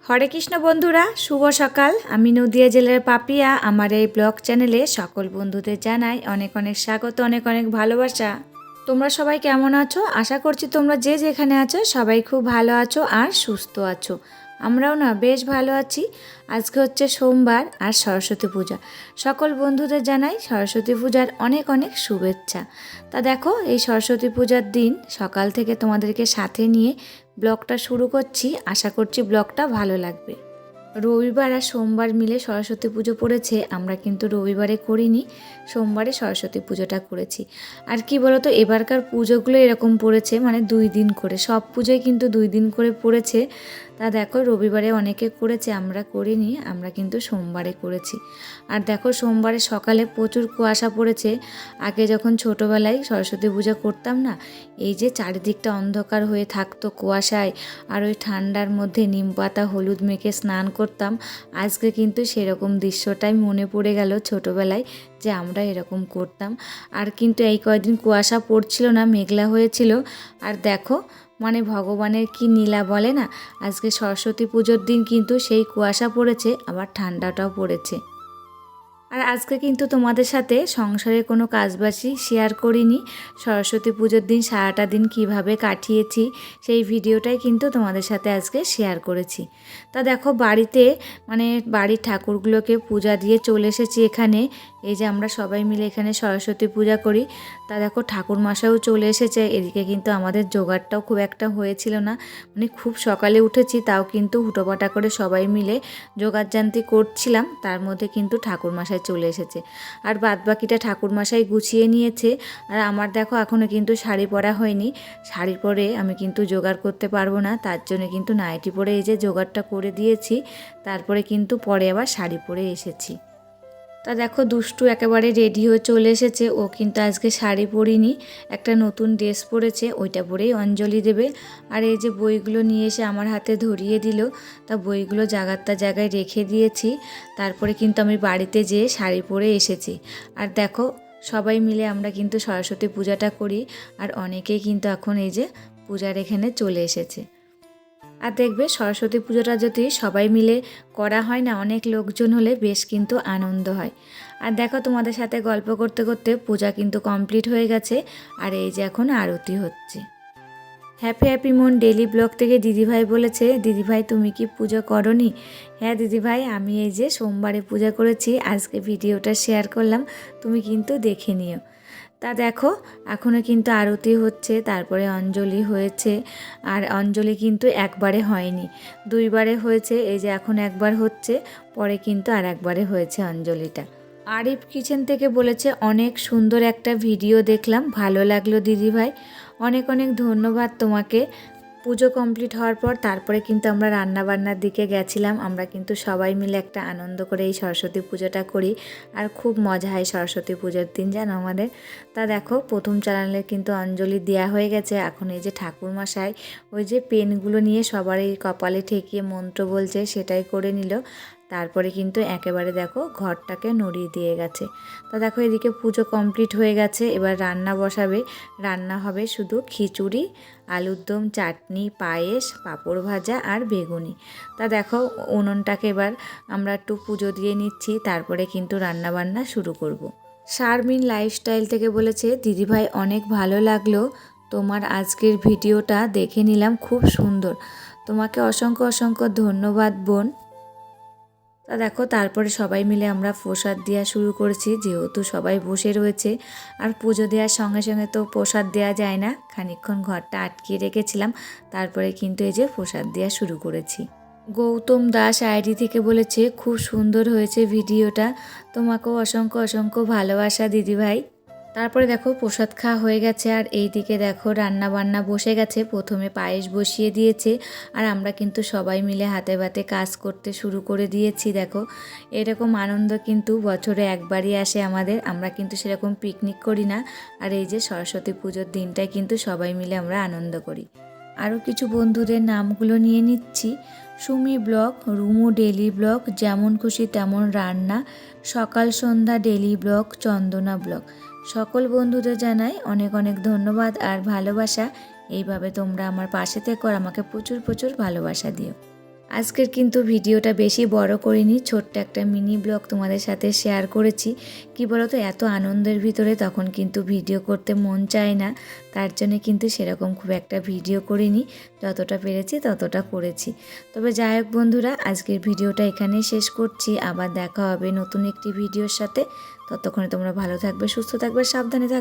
হরে কৃষ্ণ বন্ধুরা, শুভ সকাল। আমি নদিয়া জেলার পাপিয়া। আমার এই ব্লগ চ্যানেলে সকল বন্ধুদের জানাই অনেক অনেক স্বাগত, অনেক অনেক ভালোবাসা। তোমরা সবাই কেমন আছো? আশা করছি তোমরা যে যেখানে আছো সবাই খুব ভালো আছো আর সুস্থ আছো। আমরাও না বেশ ভালো আছি। আজকে হচ্ছে সোমবার আর সরস্বতী পূজা। সকল বন্ধুদের জানাই সরস্বতী পূজার অনেক অনেক শুভেচ্ছা। তা দেখো, এই সরস্বতী পূজার দিন সকাল থেকে তোমাদেরকে সাথে নিয়ে ব্লগটা শুরু করছি। আশা করছি ব্লগটা ভালো লাগবে। রবিবার আর সোমবার মিলে সরস্বতী পুজো পড়েছে। আমরা কিন্তু রবিবারে করিনি, সোমবারে সরস্বতী পুজোটা করেছি। আর কি বলতো, এবারকার পুজোগুলো এরকম পড়েছে, মানে 2 দিন করে, সব পুজোই কিন্তু 2 দিন করে পড়েছে। তা দেখো, রবিবারে অনেকে করেছে, আমরা করিনি, আমরা কিন্তু সোমবারে করেছি। আর দেখো, সোমবারে সকালে প্রচুর কুয়াশা পড়েছে। আগে যখন ছোটোবেলায় সরস্বতী পূজা করতাম না, এই যে চারিদিকটা অন্ধকার হয়ে থাকতো কুয়াশায়, আর ওই ঠান্ডার মধ্যে নিম পাতা হলুদ মেখে স্নান করতাম। আজকে কিন্তু সেরকম দৃশ্যটাই মনে পড়ে গেল ছোটোবেলায়, যে আমরা এরকম করতাম। আর কিন্তু এই কয়েকদিন কুয়াশা পড়ছিল না, মেঘলা হয়েছিল। আর দেখো, মানে ভগবানের কি নীলা বলে না, আজকে সরস্বতী পুজোর দিন কিন্তু সেই কুয়াশা পড়েছে, আবার ঠান্ডাটাও পড়েছে। আর আজকে কিন্তু তোমাদের সাথে সংসারের কোনো কাজবাজি শেয়ার করিনি। সরস্বতী পুজোর দিন সারাটা দিন কিভাবে কাটিয়েছি সেই ভিডিওটাই কিন্তু তোমাদের সাথে আজকে শেয়ার করেছি। তা দেখো, বাড়িতে মানে বাড়ির ঠাকুরগুলোকে পূজা দিয়ে চলে এসেছি এখানে। এই যে আমরা সবাই মিলে এখানে সরস্বতী পূজা করি। তা দেখো, ঠাকুরমশাইও চলে এসেছে। এদিকে কিন্তু আমাদের জোগাড়টাও খুব একটা হয়েছিল না, মানে খুব সকালে উঠেছি, তাও কিন্তু হুটোপাটা করে সবাই মিলে জোগাড়যান্ত্রী করছিলাম। তার মধ্যে কিন্তু ঠাকুরমশাই চলে এসেছে, আর বাদবাকিটা ঠাকুরমশাই গুছিয়ে নিয়েছে। আর আমার দেখো, এখনও কিন্তু শাড়ি পরা হয়নি। শাড়ি পরে আমি কিন্তু জোগাড় করতে পারবো না, তার জন্য কিন্তু নাইটি পরে এই যে জোগাড়টা করে দিয়েছি। তারপরে কিন্তু পরে আবার শাড়ি পরে এসেছি। তা দেখো, দুষ্টু একেবারে রেডি হয়ে চলে এসেছে। ও কিন্তু আজকে শাড়ি পরিনি, একটা নতুন ড্রেস পরেছে, ওইটা পরেই অঞ্জলি দেবে। আর এই যে বইগুলো নিয়ে এসে আমার হাতে ধরিয়ে দিল। তা বইগুলো জায়গার জায়গায় রেখে দিয়েছি। তারপরে কিন্তু আমি বাড়িতে যেয়ে শাড়ি পরে এসেছি। আর দেখো, সবাই মিলে আমরা কিন্তু সরস্বতী পূজাটা করি। আর অনেকেই কিন্তু এখন এই যে পূজার এখানে চলে এসেছে। আর দেখবে, সরস্বতী পুজোটা যদি সবাই মিলে করা হয় না, অনেক লোকজন হলে বেশ কিন্তু আনন্দ হয়। আর দেখো, তোমাদের সাথে গল্প করতে করতে পূজা কিন্তু কমপ্লিট হয়ে গেছে। আর এই যে এখন আরতি হচ্ছে। হ্যাপি হ্যাপি মন ডেলি ব্লগ থেকে দিদিভাই বলেছে, দিদিভাই তুমি কি পুজো করনি? হ্যাঁ দিদিভাই, আমি এই যে সোমবারে পূজা করেছি, আজকে ভিডিওটা শেয়ার করলাম, তুমি কিন্তু দেখে নিও। তা দেখো, এখনও কিন্তু আরতি হচ্ছে, তারপরে অঞ্জলি হয়েছে। আর অঞ্জলি কিন্তু একবারে হয়নি, 2বারে হয়েছে। এই যে এখন একবার হচ্ছে, পরে কিন্তু আর একবারে হয়েছে অঞ্জলিটা। আরিফ কিচেন থেকে বলেছে, অনেক সুন্দর একটা ভিডিও দেখলাম, ভালো লাগলো দিদিভাই, অনেক অনেক ধন্যবাদ তোমাকে। পুজো কমপ্লিট হওয়ার পর তারপরে কিন্তু আমরা রান্নাবান্নার দিকে গেছিলাম। আমরা কিন্তু সবাই মিলে একটা আনন্দ করে এই সরস্বতী পুজোটা করি। আর খুব মজা হয় সরস্বতী পুজোর দিন, জানো আমাদের। তা দেখো, প্রথম চ্যানেলে কিন্তু অঞ্জলি দেওয়া হয়ে গেছে। এখন এই যে ঠাকুরমশাই ওই যে পেনগুলো নিয়ে সবার এই কপালে ঠেকিয়ে মন্ত্র বলছে, সেটাই করে নিল। তারপরে কিন্তু একেবারে দেখো ঘরটাকে নড়িয়ে দিয়ে গেছে। তা দেখো, এদিকে পুজো কমপ্লিট হয়ে গেছে, এবার রান্না বসাবে। রান্না হবে শুধু খিচুড়ি, আলুর দম, চাটনি, পায়েস, পাঁপড় ভাজা আর বেগুনি। তা দেখো, উনুনটাকে এবার আমরা একটু পুজো দিয়ে নিচ্ছি, তারপরে কিন্তু রান্নাবান্না শুরু করব। শারমিন লাইফস্টাইল থেকে বলেছে, দিদিভাই অনেক ভালো লাগলো তোমার আজকের ভিডিওটা, দেখে নিলাম, খুব সুন্দর, তোমাকে অসংখ্য অসংখ্য ধন্যবাদ বোন। তা দেখো, তারপরে সবাই মিলে আমরা প্রসাদ দেওয়া শুরু করেছি, যেহেতু সবাই বসে রয়েছে। আর পুজো দেওয়ার সঙ্গে সঙ্গে তো প্রসাদ দেওয়া যায় না, খানিকক্ষণ ঘরটা আটকিয়ে রেখেছিলাম, তারপরে কিন্তু এই যে প্রসাদ দেওয়া শুরু করেছি। গৌতম দাস আইডি থেকে বলেছে, খুব সুন্দর হয়েছে ভিডিওটা, তোমাকেও অসংখ্য অসংখ্য ভালোবাসা দিদিভাই। তারপরে দেখো, প্রসাদ খাওয়া হয়ে গেছে। আর এই দিকে দেখো, রান্না বান্না বসে গেছে, প্রথমে পায়েস বসিয়ে দিয়েছে। আর আমরা কিন্তু সবাই মিলে হাতে ভাতে কাজ করতে শুরু করে দিয়েছি। দেখো, এরকম আনন্দ কিন্তু বছরে একবারই আসে আমাদের, আমরা কিন্তু সেরকম পিকনিক করি না। আর এই যে সরস্বতী পুজোর দিনটায় কিন্তু সবাই মিলে আমরা আনন্দ করি। আরও কিছু বন্ধুদের নামগুলো নিয়ে নিচ্ছি। Sumi blog, Rumu daily blog, যেমন খুশি তেমন রান্না, সকাল সন্ধ্যা ডেলি ব্লগ, চন্দনা ব্লগ। সকল বন্ধুদের জানাই অনেক অনেক ধন্যবাদ আর ভালোবাসা। এইভাবে তোমরা আমার পাশে থেকো আর আমাকে প্রচুর প্রচুর ভালোবাসা দিও। আজকের কিন্তু ভিডিওটা বেশি বড় করিনি, ছোট্ট একটা মিনি ব্লগ তোমাদের সাথে শেয়ার করেছি। কি বলো তো, এত আনন্দের ভিতরে তখন কিন্তু ভিডিও করতে মন চায় না, তার জন্য কিন্তু সেরকম খুব একটা ভিডিও করিনি, যতটা পেরেছি ততটা করেছি। তবে যাই হোক বন্ধুরা, আজকের ভিডিওটা এখানেই শেষ করছি। আবার দেখা হবে নতুন একটি ভিডিওর সাথে। ততক্ষণে তোমরা ভালো থাকবে, সুস্থ থাকবে, সাবধানে থাকবে।